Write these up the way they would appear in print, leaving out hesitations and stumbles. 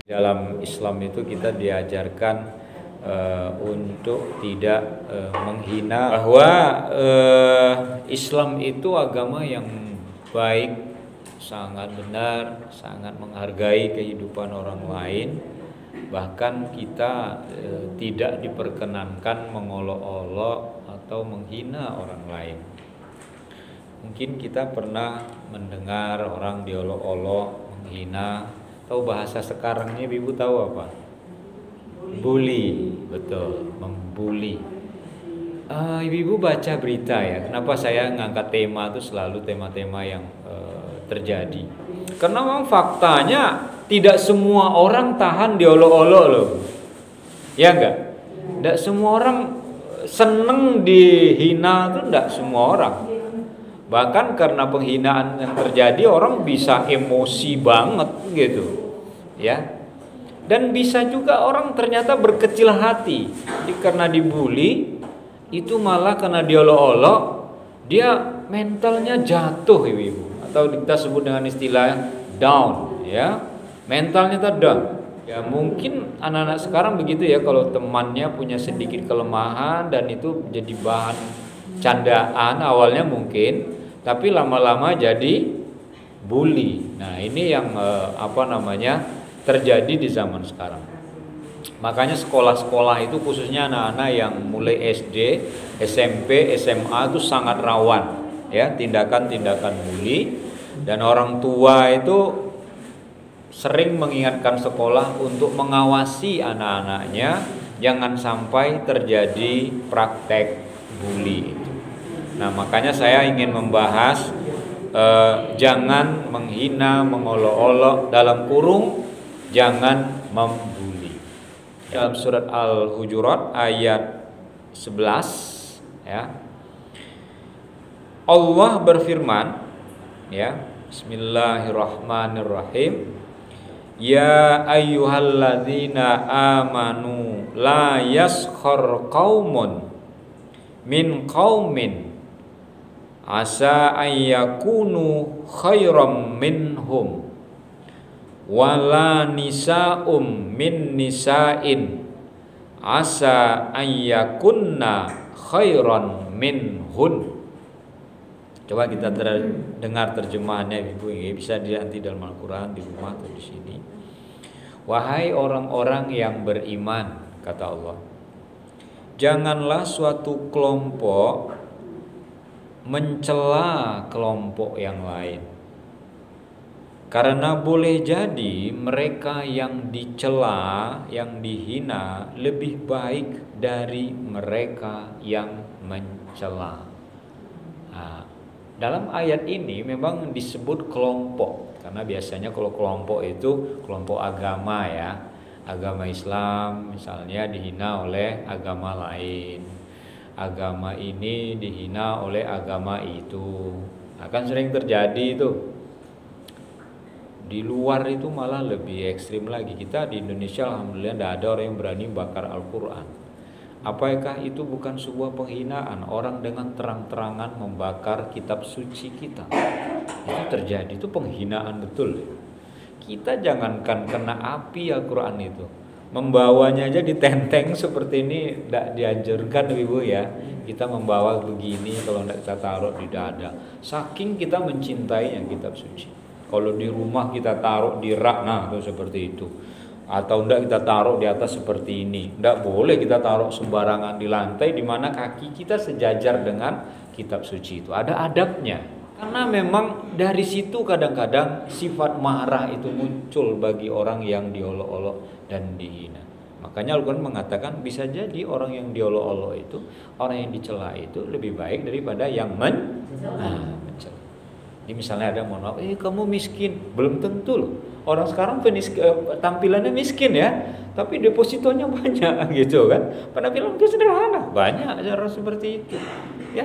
Dalam Islam itu kita diajarkan untuk tidak menghina, bahwa Islam itu agama yang baik, sangat benar, sangat menghargai kehidupan orang lain. Bahkan kita tidak diperkenankan mengolok-olok atau menghina orang lain. Mungkin kita pernah mendengar orang diolok-olok, menghina. Tahu bahasa sekarangnya Ibu tahu apa? Bully, betul, membuli. Ibu baca berita ya. Kenapa saya ngangkat tema itu selalu tema-tema yang terjadi? Karena memang faktanya tidak semua orang tahan diolok-olok loh. Ya enggak? Tidak semua orang seneng dihina, itu tidak semua orang. Bahkan karena penghinaan yang terjadi orang bisa emosi banget gitu, ya. Dan bisa juga orang ternyata berkecil hati. Jadi karena dibully itu malah karena diolok-olok dia mentalnya jatuh, ibu-ibu, atau kita sebut dengan istilah down, ya. Mentalnya down. Ya mungkin anak-anak sekarang begitu ya, kalau temannya punya sedikit kelemahan dan itu jadi bahan candaan awalnya mungkin, tapi lama-lama jadi bully. Nah ini yang terjadi di zaman sekarang. Makanya sekolah-sekolah itu khususnya anak-anak yang mulai SD, SMP, SMA itu sangat rawan ya tindakan-tindakan bully. Dan orang tua itu sering mengingatkan sekolah untuk mengawasi anak-anaknya jangan sampai terjadi praktek bully itu. Nah makanya saya ingin membahas jangan menghina, mengolok-olok, dalam kurung jangan membuli. Dalam surat Al-Hujurat ayat 11 ya, Allah berfirman ya, Bismillahirrahmanirrahim. Ya ayyuhalladzina amanu la yaskhar qaumun min qaumin asa ayyakunu khairam minhum wala nisa'um min nisa'in asa ayyakunna khairan minhun. Coba kita dengar terjemahannya Ibu, bisa nanti dalam Al-Quran di rumah atau di sini. Wahai orang-orang yang beriman, kata Allah, janganlah suatu kelompok mencela kelompok yang lain, karena boleh jadi mereka yang dicela, yang dihina lebih baik dari mereka yang mencela. Nah, dalam ayat ini memang disebut kelompok, karena biasanya kalau kelompok itu kelompok agama ya, agama Islam misalnya dihina oleh agama lain, agama ini dihina oleh agama itu. Akan sering terjadi itu. Di luar itu malah lebih ekstrim lagi. Kita di Indonesia alhamdulillah tidak ada orang yang berani bakar Al-Quran. Apakah itu bukan sebuah penghinaan? Orang dengan terang-terangan membakar kitab suci kita, itu terjadi, itu penghinaan betul. Kita jangankan kena api Al-Quran itu, membawanya aja ditenteng seperti ini tidak dianjurkan Ibu ya. Kita membawa begini kalau tidak kita taruh di dada, saking kita mencintainya kitab suci. Kalau di rumah kita taruh di rak, nah itu seperti itu. Atau enggak kita taruh di atas seperti ini. Enggak boleh kita taruh sembarangan di lantai di mana kaki kita sejajar dengan kitab suci itu. Ada adabnya. Karena memang dari situ kadang-kadang sifat marah itu muncul bagi orang yang diolok-olok dan dihina. Makanya Al-Quran mengatakan bisa jadi orang yang diolok-olok itu, orang yang dicela itu lebih baik daripada yang mencela. Ini misalnya ada mohon maaf, kamu miskin, belum tentu loh. Orang sekarang tampilannya miskin ya, tapi depositonya banyak gitu kan. Penampilan itu sederhana, banyak cara seperti itu. Ya,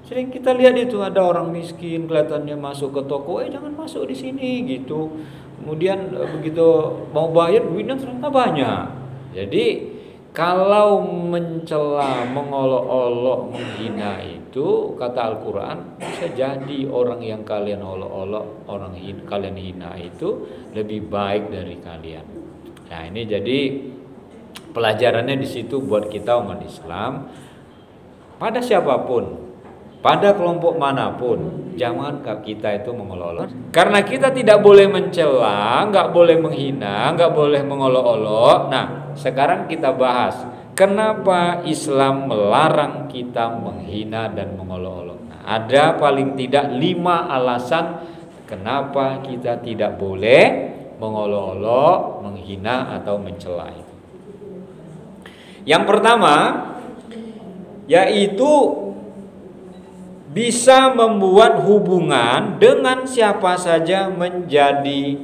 sering kita lihat itu ada orang miskin kelihatannya masuk ke toko, jangan masuk di sini gitu. Kemudian begitu mau bayar duitnya ternyata banyak. Jadi kalau mencela, mengolok-olok, menghina itu kata Al-Quran bisa jadi orang yang kalian olok-olok, kalian hina itu lebih baik dari kalian. Nah, ini jadi pelajarannya di situ buat kita umat Islam, pada siapapun, pada kelompok manapun, jangan kita itu mengolok-olok. Karena kita tidak boleh mencela, nggak boleh menghina, nggak boleh mengolok-olok. Nah, sekarang kita bahas kenapa Islam melarang kita menghina dan mengolok-olok. Nah, ada paling tidak 5 alasan kenapa kita tidak boleh mengolok-olok, menghina atau mencela itu. Yang pertama yaitu bisa membuat hubungan dengan siapa saja menjadi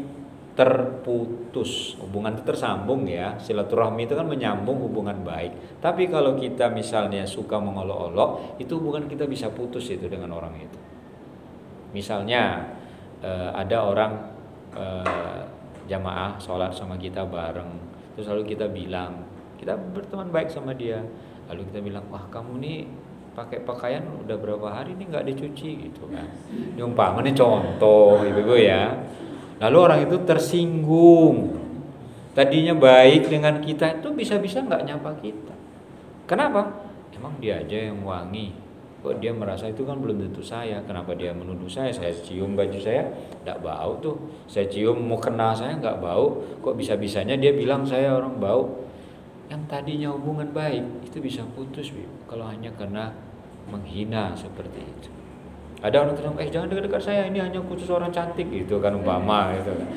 terputus. Hubungan itu tersambung ya, silaturahmi itu kan menyambung hubungan baik. Tapi kalau kita misalnya suka mengolok-olok, itu hubungan kita bisa putus itu dengan orang itu. Misalnya ada orang jamaah sholat sama kita bareng, terus lalu kita bilang, kita berteman baik sama dia, lalu kita bilang, wah kamu nih pakai pakaian udah berapa hari nih nggak dicuci gitu kan. Ini umpamanya contoh ibu-ibu ya. Lalu orang itu tersinggung. Tadinya baik dengan kita itu bisa-bisa nggak nyapa kita. Kenapa? Emang dia aja yang wangi. Kok dia merasa itu kan belum tentu saya. Kenapa dia menuduh saya? Saya cium baju saya nggak bau tuh. Saya cium mau kena saya nggak bau. Kok bisa-bisanya dia bilang saya orang bau? Yang tadinya hubungan baik itu bisa putus kalau hanya karena menghina seperti itu. Ada orang bilang, jangan dekat-dekat saya, ini hanya khusus orang cantik gitu kan umpama gitu kan.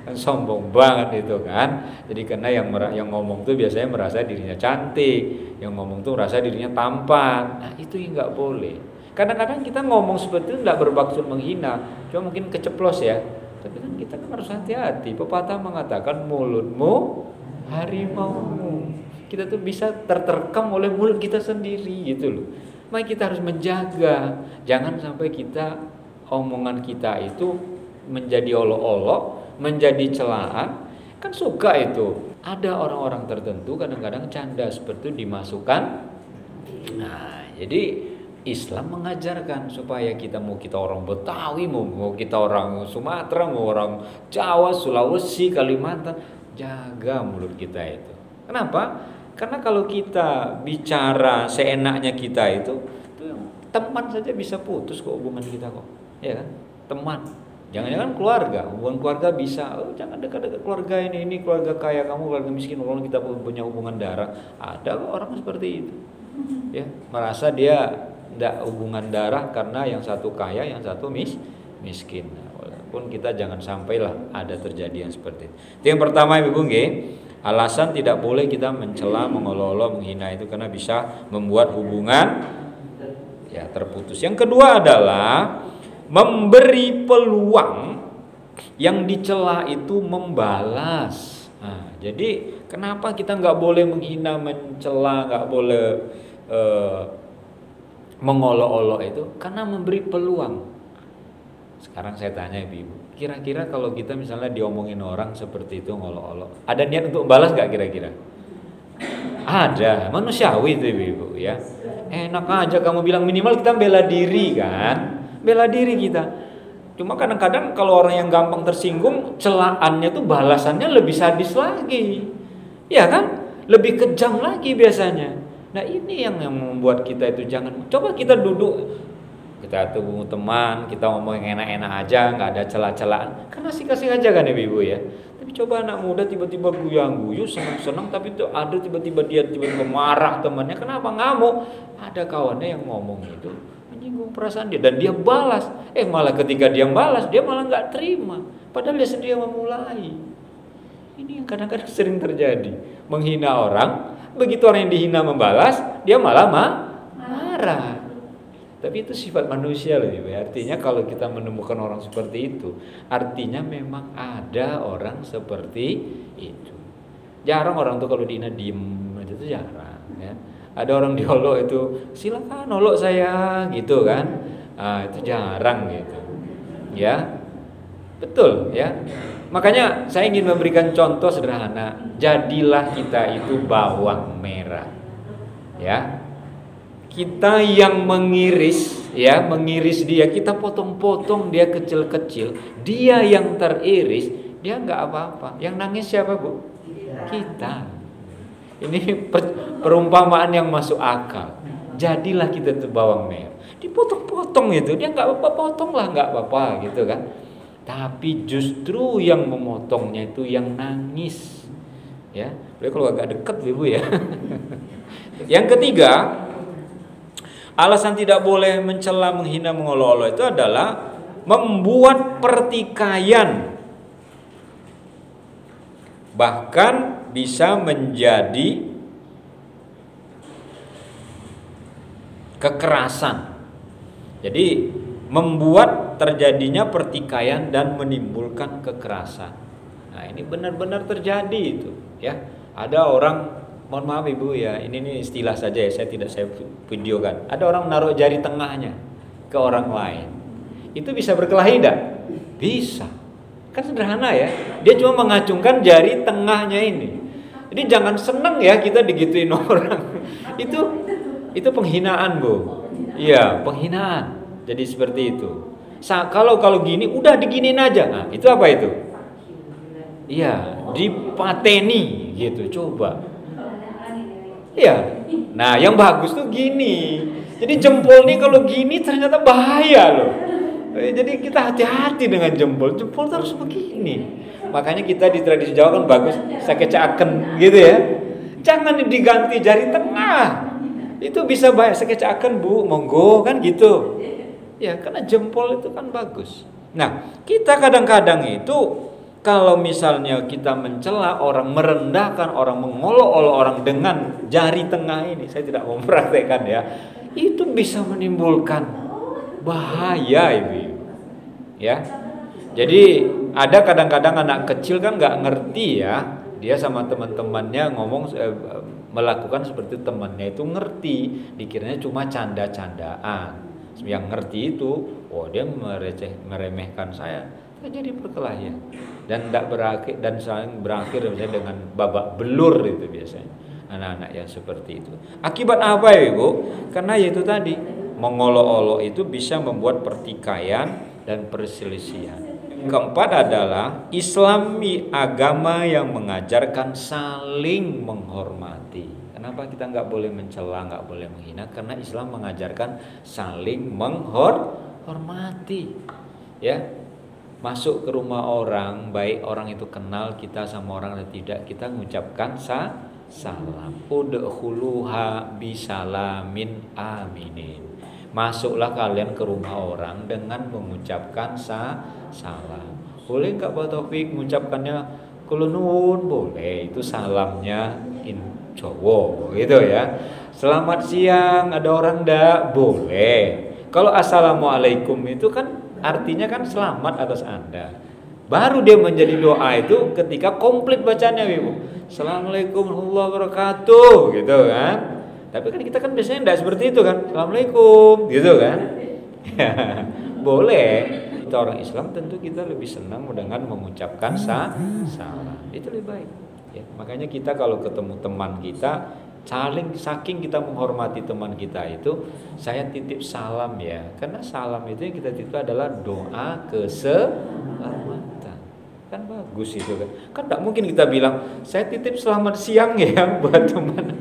Kan sombong banget itu kan. Jadi karena yang ngomong tuh biasanya merasa dirinya cantik, yang ngomong tuh merasa dirinya tampan. Nah, itu yang nggak boleh. Kadang-kadang kita ngomong seperti itu nggak bermaksud menghina, cuma mungkin keceplos ya. Tapi kan kita kan harus hati-hati. Pepatah mengatakan mulutmu harimaumu. Kita tuh bisa terterkam oleh mulut kita sendiri gitu loh. Maka kita harus menjaga, jangan sampai kita omongan kita itu menjadi olok-olok, menjadi celaan. Kan suka itu. Ada orang-orang tertentu kadang-kadang canda seperti itu dimasukkan. Nah, jadi Islam mengajarkan supaya kita orang Betawi, mau kita orang Sumatera, mau orang Jawa, Sulawesi, Kalimantan, jaga mulut kita itu. Kenapa? Karena kalau kita bicara seenaknya kita itu teman saja bisa putus kok hubungan kita kok, ya kan? Teman, jangan-jangan keluarga, hubungan keluarga bisa. Jangan dekat-dekat keluarga ini keluarga kaya kamu, keluarga miskin, kalau kita punya hubungan darah. Ada kok orang seperti itu, ya merasa dia tidak hubungan darah karena yang satu kaya, yang satu miskin. Walaupun kita jangan sampailah ada terjadi yang seperti itu. Itu yang pertama ibu nggih. Alasan tidak boleh kita mencela, mengolok-olok, menghina itu karena bisa membuat hubungan ya terputus. Yang kedua adalah memberi peluang yang dicela itu membalas. Nah, jadi kenapa kita nggak boleh menghina, mencela, nggak boleh mengolok-olok itu? Karena memberi peluang. Sekarang saya tanya ibu, kira-kira kalau kita misalnya diomongin orang seperti itu ngolok-olok, ada niat untuk balas gak kira-kira? Ada, manusiawi itu ibu ya. Enak aja kamu bilang, minimal kita bela diri kan, bela diri kita. Cuma kadang-kadang kalau orang yang gampang tersinggung, celaannya tuh balasannya lebih sadis lagi, ya kan? Lebih kejam lagi biasanya. Nah ini yang membuat kita itu jangan, coba kita duduk, kita tunggu teman, kita ngomong yang enak-enak aja, nggak ada celah-celahan, karena kasih aja kan ibu ya. Tapi coba anak muda tiba-tiba guyang-guyu, senang-senang, tapi tuh ada tiba-tiba marah temannya, kenapa ngamuk? Ada kawannya yang ngomong itu menyinggung perasaan dia dan dia balas. Malah ketika dia balas, dia malah nggak terima, padahal dia sendiri memulai. Ini yang kadang-kadang sering terjadi, menghina orang, begitu orang yang dihina membalas, dia malah marah. Tapi itu sifat manusia loh ibu. Artinya kalau kita menemukan orang seperti itu, artinya memang ada orang seperti itu. Jarang orang tuh kalau dihina diem aja tuh jarang ya. Ada orang diolok itu, silakan olok saya gitu kan. Itu jarang gitu. Ya. Betul ya. Makanya saya ingin memberikan contoh sederhana. Jadilah kita itu bawang merah. Ya. Kita yang mengiris dia, kita potong-potong dia kecil-kecil. Dia yang teriris, dia nggak apa-apa. Yang nangis siapa, Bu? Kita. Ini perumpamaan yang masuk akal. Jadilah kita itu bawang merah. Dipotong-potong itu, dia nggak apa-apa, potonglah nggak apa-apa gitu kan. Tapi justru yang memotongnya itu yang nangis. Ya, kalau agak dekat Ibu ya. Yang ketiga, alasan tidak boleh mencela, menghina, mengolok-olok itu adalah membuat pertikaian, bahkan bisa menjadi kekerasan. Jadi membuat terjadinya pertikaian dan menimbulkan kekerasan. Nah, ini benar-benar terjadi itu, ya. Ada orang, mohon maaf Ibu ya, ini istilah saja ya, saya videokan. Ada orang naruh jari tengahnya ke orang lain. Itu bisa berkelahi enggak? Bisa. Kan sederhana ya. Dia cuma mengacungkan jari tengahnya ini. Jadi jangan senang ya kita digituin orang. Itu penghinaan, Bu. Iya, penghinaan. Jadi seperti itu. Kalau gini udah diginiin aja. Nah, itu apa itu? Iya, dipateni gitu. Coba. Iya. Nah, yang bagus tuh gini. Jadi jempol nih kalau gini ternyata bahaya loh. Jadi kita hati-hati dengan jempol. Jempol harus begini. Makanya kita di tradisi Jawa kan bagus sakecaken gitu ya. Jangan diganti jari tengah. Itu bisa bahaya. Sakecaken Bu, monggo kan gitu. Ya, karena jempol itu kan bagus. Nah, kita kadang-kadang itu kalau misalnya kita mencela orang, merendahkan orang, mengolok-olok orang dengan jari tengah ini, saya tidak mau mempraktekkan ya, itu bisa menimbulkan bahaya Ibu. Ya. Jadi ada kadang-kadang anak kecil kan nggak ngerti ya, dia sama teman-temannya ngomong melakukan seperti temannya itu ngerti, dikiranya cuma canda-candaan. Yang ngerti itu, oh dia meremehkan saya jadi perkelahian dan tidak berakhir dan saling berakhir misalnya dengan babak belur itu biasanya anak-anak yang seperti itu. Akibat apa ya Ibu? Karena yaitu tadi mengolok-olok itu bisa membuat pertikaian dan perselisihan. Keempat adalah Islami, agama yang mengajarkan saling menghormati. Kenapa kita nggak boleh mencela, nggak boleh menghina? Karena Islam mengajarkan saling menghormati. Ya, masuk ke rumah orang, baik orang itu kenal kita sama orang atau tidak, kita mengucapkan salam. Udkhuluha bisalamin aminin. Masuklah kalian ke rumah orang dengan mengucapkan salam. Boleh nggak Pak Taufik mengucapkannya kulunun? Boleh, itu salamnya Jawa gitu ya. Selamat siang, ada orang ndak? Boleh. Kalau assalamualaikum itu kan artinya kan selamat atas Anda. Baru dia menjadi doa itu ketika komplit bacanya Ibu. Assalamualaikum warahmatullahi wabarakatuh gitu kan. Tapi kan kita kan biasanya enggak seperti itu kan. Assalamualaikum gitu kan. Boleh. Kita orang Islam tentu kita lebih senang dengan mengucapkan salam. Itu lebih baik. Ya, makanya kita kalau ketemu teman kita, saking kita menghormati teman kita itu, saya titip salam ya. Karena salam itu yang kita titip adalah doa keselamatan. Kan bagus itu kan. Kan tidak mungkin kita bilang saya titip selamat siang ya buat teman.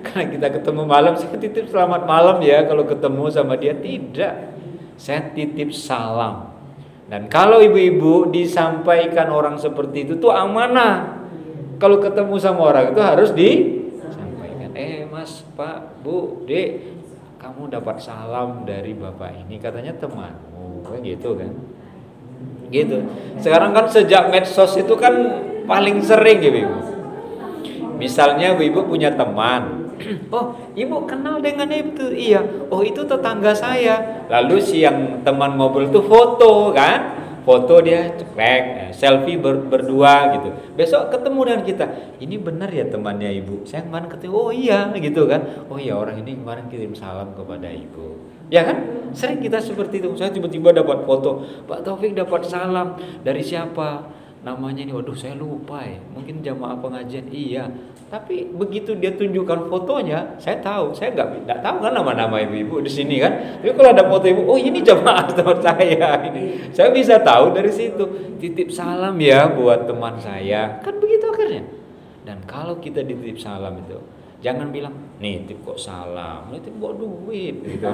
Karena kita ketemu malam, saya titip selamat malam ya kalau ketemu sama dia. Tidak. Saya titip salam. Dan kalau ibu-ibu disampaikan orang seperti itu tuh amanah. Kalau ketemu sama orang itu harus disampaikan. Mas, Pak, Bu, Dek, kamu dapat salam dari bapak ini, katanya temanmu, kan gitu kan? Gitu. Sekarang kan sejak medsos itu kan paling sering ya, Ibu. Misalnya Ibu punya teman, oh Ibu kenal dengan itu, iya, oh itu tetangga saya. Lalu si yang teman ngobrol itu foto kan? Foto dia ceklek, selfie berdua gitu. Besok ketemu dengan kita. Ini benar ya temannya Ibu. Saya kemarin ketemu. Oh iya gitu kan. Oh iya orang ini kemarin kirim salam kepada Ibu. Ya kan? Sering kita seperti itu. Saya tiba-tiba dapat foto. Pak Taufik dapat salam dari siapa? namanya ini, waduh saya lupa ya, mungkin jamaah pengajian, iya. Tapi begitu dia tunjukkan fotonya, saya tahu. Saya nggak tahu kan nama-nama ibu-ibu di sini kan. Tapi kalau ada foto ibu, oh ini jamaah teman saya ini. Saya bisa tahu dari situ. Titip salam ya buat teman saya. Kan begitu akhirnya. Dan kalau kita dititip salam itu, jangan bilang, nitip kok salam, nitip kok duit gitu.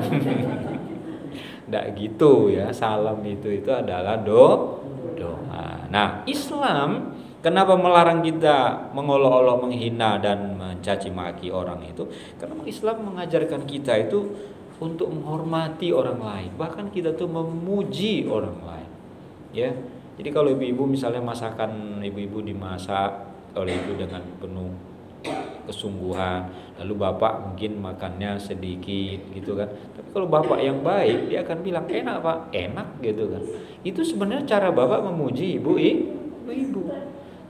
Nggak gitu ya. Salam itu adalah doa. Nah, Islam kenapa melarang kita mengolok-olok, menghina dan mencaci maki orang itu? Karena Islam mengajarkan kita itu untuk menghormati orang lain, bahkan kita tuh memuji orang lain. Ya. Jadi kalau ibu-ibu misalnya masakan ibu-ibu dimasak oleh ibu dengan penuh kesungguhan, lalu bapak mungkin makannya sedikit gitu kan. Tapi kalau bapak yang baik, dia akan bilang enak pak, enak gitu kan. Itu sebenarnya cara bapak memuji ibu-ibu.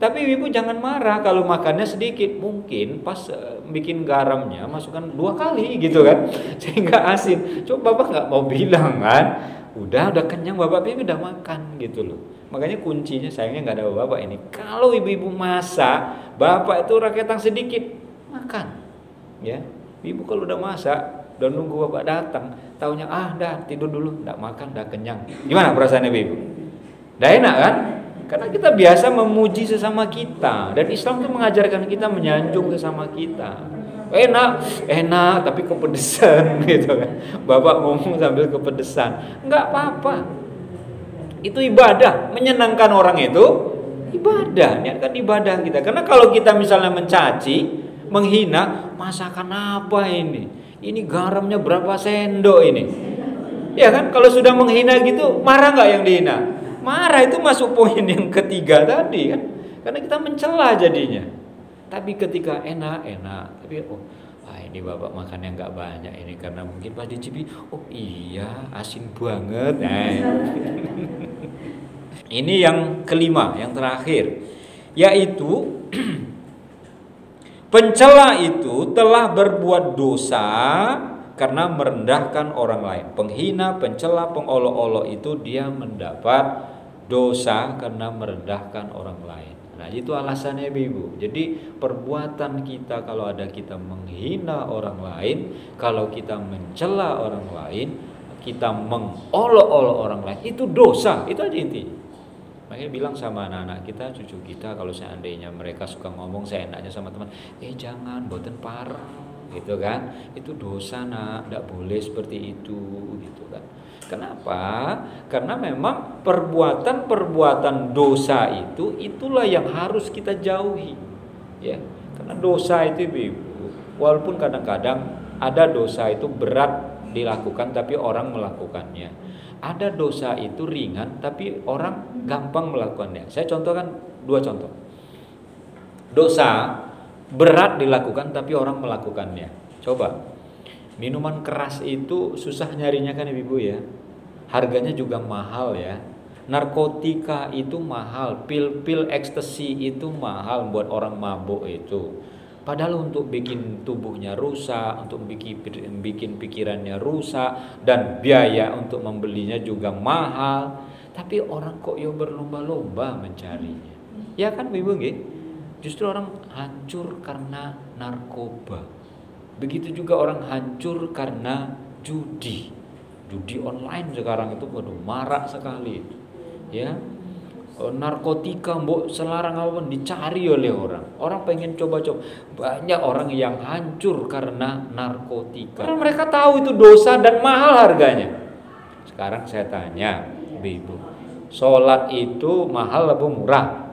Tapi ibu jangan marah kalau makannya sedikit. Mungkin pas bikin garamnya masukkan 2 kali gitu kan, sehingga asin. Coba bapak nggak mau bilang kan, udah kenyang bapak, ibu udah makan gitu loh. Makanya kuncinya, sayangnya nggak ada bapak ini. Kalau ibu-ibu masak, bapak itu rakyatan sedikit makan, ya. Ibu kalau udah masak, udah nunggu bapak datang, taunya dah tidur dulu, nggak makan, udah kenyang. Gimana perasaan ibu? Udah enak kan? Karena kita biasa memuji sesama kita, dan Islam itu mengajarkan kita menyanjung sesama kita. Enak, tapi kepedesan gitu kan. Bapak ngomong sambil kepedesan, nggak apa-apa. Itu ibadah, menyenangkan orang itu ibadah, niatkan ibadah kita. Karena kalau kita misalnya mencaci, menghina, masakan apa ini? Ini garamnya berapa sendok ini? Ya kan, kalau sudah menghina gitu, marah nggak yang dihina? Marah, itu masuk poin yang ketiga tadi kan. Karena kita mencela jadinya. Tapi ketika enak, tapi ini bapak makannya nggak banyak ini karena mungkin pas dicipi, oh iya asin banget. Ini yang kelima, yang terakhir, yaitu pencela itu telah berbuat dosa karena merendahkan orang lain. Penghina, pencela, pengolok-olok itu dia mendapat dosa karena merendahkan orang lain. Nah, itu alasannya ibu. Jadi perbuatan kita, kalau ada kita menghina orang lain, kalau kita mencela orang lain, kita mengolok-olok orang lain, itu dosa. Itu aja intinya. Makanya bilang sama anak-anak kita, cucu kita, kalau seandainya mereka suka ngomong seenaknya sama teman, jangan, boten parah, gitu kan? Itu dosa nak, tidak boleh seperti itu, gitu kan? Kenapa? Karena memang perbuatan dosa itu, itulah yang harus kita jauhi, ya. Karena dosa itu ibu, walaupun kadang-kadang ada dosa itu berat dilakukan tapi orang melakukannya. Ada dosa itu ringan tapi orang gampang melakukannya. Saya contohkan 2 contoh. Dosa berat dilakukan tapi orang melakukannya. Coba. Minuman keras itu susah nyarinya kan ibu ya. Harganya juga mahal ya. Narkotika itu mahal, pil-pil ekstasi itu mahal buat orang mabuk itu. Padahal untuk bikin tubuhnya rusak, untuk bikin pikirannya rusak, dan biaya untuk membelinya juga mahal. Tapi orang kok berlomba-lomba mencarinya. Ya kan ibu nggih? Justru orang hancur karena narkoba. Begitu juga orang hancur karena judi online sekarang itu marak sekali, ya. Narkotika, selarang apapun dicari oleh orang pengen coba-coba. Banyak orang yang hancur karena narkotika, karena mereka tahu itu dosa dan mahal harganya. Sekarang saya tanya ibu, sholat itu mahal atau murah?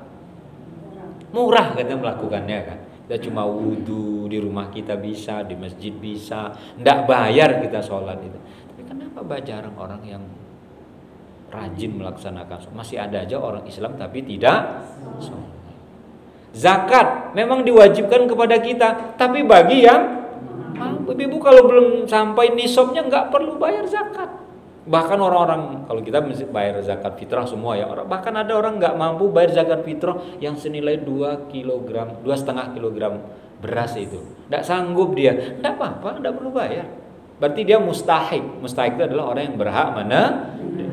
Murah kita melakukannya kan. Kita cuma wudhu di rumah kita bisa, di masjid bisa, ndak bayar kita sholat itu. Tapi kenapa jarang orang yang rajin melaksanakan sholat? Masih ada aja orang Islam tapi tidak sholat. Zakat memang diwajibkan kepada kita, tapi bagi yang ibu kalau belum sampai nisabnya nggak perlu bayar zakat. Bahkan orang-orang, kalau kita mesti bayar zakat fitrah semua ya, bahkan ada orang nggak mampu bayar zakat fitrah yang senilai 2,5 kg beras itu, nggak sanggup dia, nggak apa-apa, nggak perlu bayar. berarti dia mustahik. Mustahik itu adalah orang yang berhak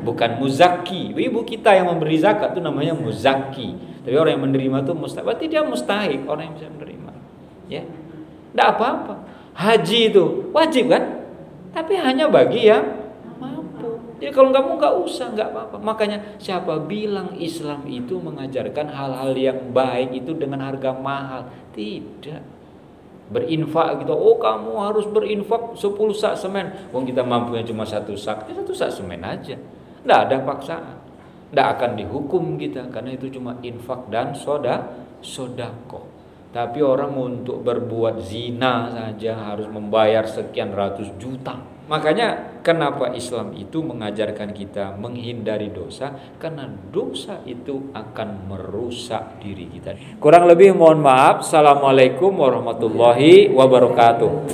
bukan muzaki. Ibu kita yang memberi zakat itu namanya muzaki. Tapi orang yang menerima itu mustahik. Berarti dia mustahik, orang yang bisa menerima. Ya, tidak apa-apa. Haji itu wajib kan? Tapi hanya bagi yang mampu. Jadi kalau kamu nggak usah, nggak apa-apa. Makanya siapa bilang Islam itu mengajarkan hal-hal yang baik itu dengan harga mahal? Tidak. Berinfak gitu, oh kamu harus berinfak 10 sak semen. Wong kita mampunya cuma 1 sak, ya 1 sak semen aja. Tidak ada paksaan. Tidak akan dihukum kita karena itu cuma infak dan sodako. Tapi orang untuk berbuat zina saja harus membayar sekian ratus juta. Makanya kenapa Islam itu mengajarkan kita menghindari dosa? Karena dosa itu akan merusak diri kita. Kurang lebih mohon maaf. Assalamualaikum warahmatullahi wabarakatuh.